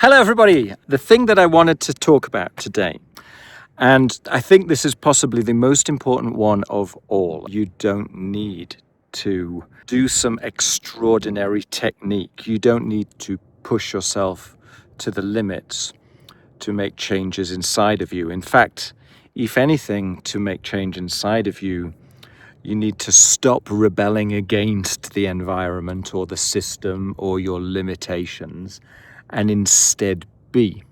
Hello everybody! The thing that I wanted to talk about today, and I think this is possibly the most important one of all. You don't need to do some extraordinary technique. You don't need to push yourself to the limits to make changes inside of you. In fact, if anything, to make change inside of you, you need to stop rebelling against the environment or the system or your limitations and instead be.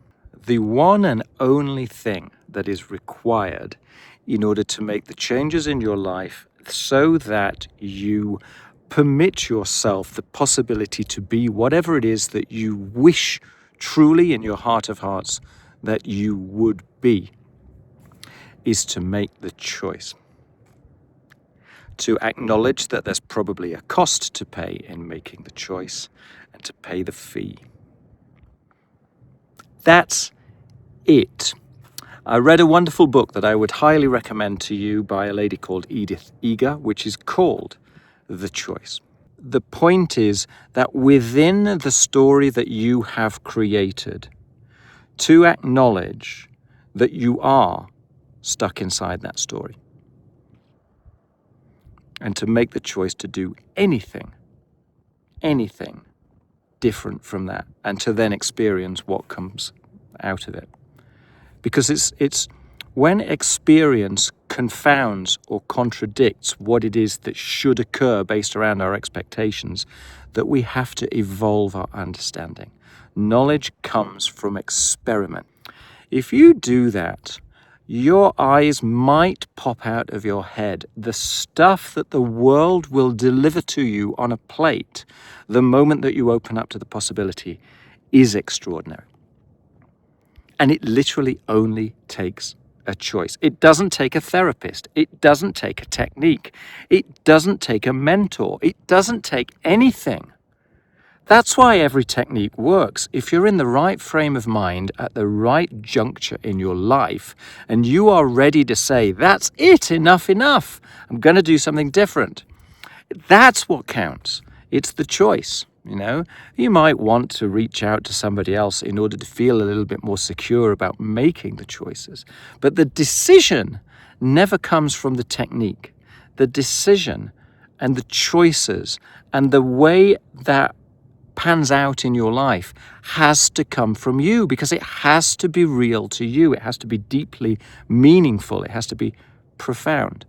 The one and only thing that is required in order to make the changes in your life so that you permit yourself the possibility to be whatever it is that you wish truly in your heart of hearts that you would be, is to make the choice. To acknowledge that there's probably a cost to pay in making the choice and to pay the fee. That's it. I read a wonderful book that I would highly recommend to you by a lady called Edith Eger, which is called The Choice. The point is that within the story that you have created, to acknowledge that you are stuck inside that story. And to make the choice to do anything different from that, and to then experience what comes out of it. Because it's when experience confounds or contradicts what it is that should occur based around our expectations that we have to evolve our understanding. Knowledge comes from experiment. If you do that, your eyes might pop out of your head. The stuff that the world will deliver to you on a plate the moment that you open up to the possibility is extraordinary. And it literally only takes a choice. It doesn't take a therapist. It doesn't take a technique. It doesn't take a mentor. It doesn't take anything. That's why every technique works. If you're in the right frame of mind at the right juncture in your life and you are ready to say, that's it, enough, I'm going to do something different. That's what counts. It's the choice, You might want to reach out to somebody else in order to feel a little bit more secure about making the choices. But the decision never comes from the technique. The decision and the choices and the way that pans out in your life has to come from you, because it has to be real to you. It has to be deeply meaningful. It has to be profound.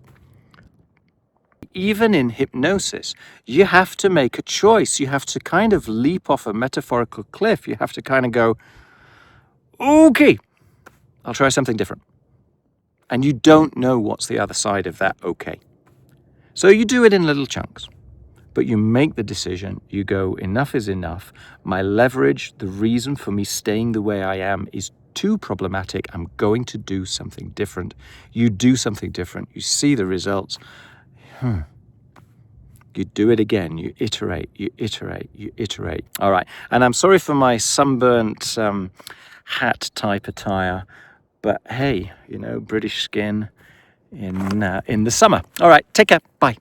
Even in hypnosis, you have to make a choice. You have to kind of leap off a metaphorical cliff. You have to kind of go, okay, I'll try something different. And you don't know what's the other side of that okay. So you do it in little chunks. But you make the decision, you go, enough is enough. My leverage, the reason for me staying the way I am is too problematic. I'm going to do something different. You do something different. You see the results. You do it again. You iterate. All right. And I'm sorry for my sunburnt hat type attire. But hey, British skin in the summer. All right. Take care. Bye.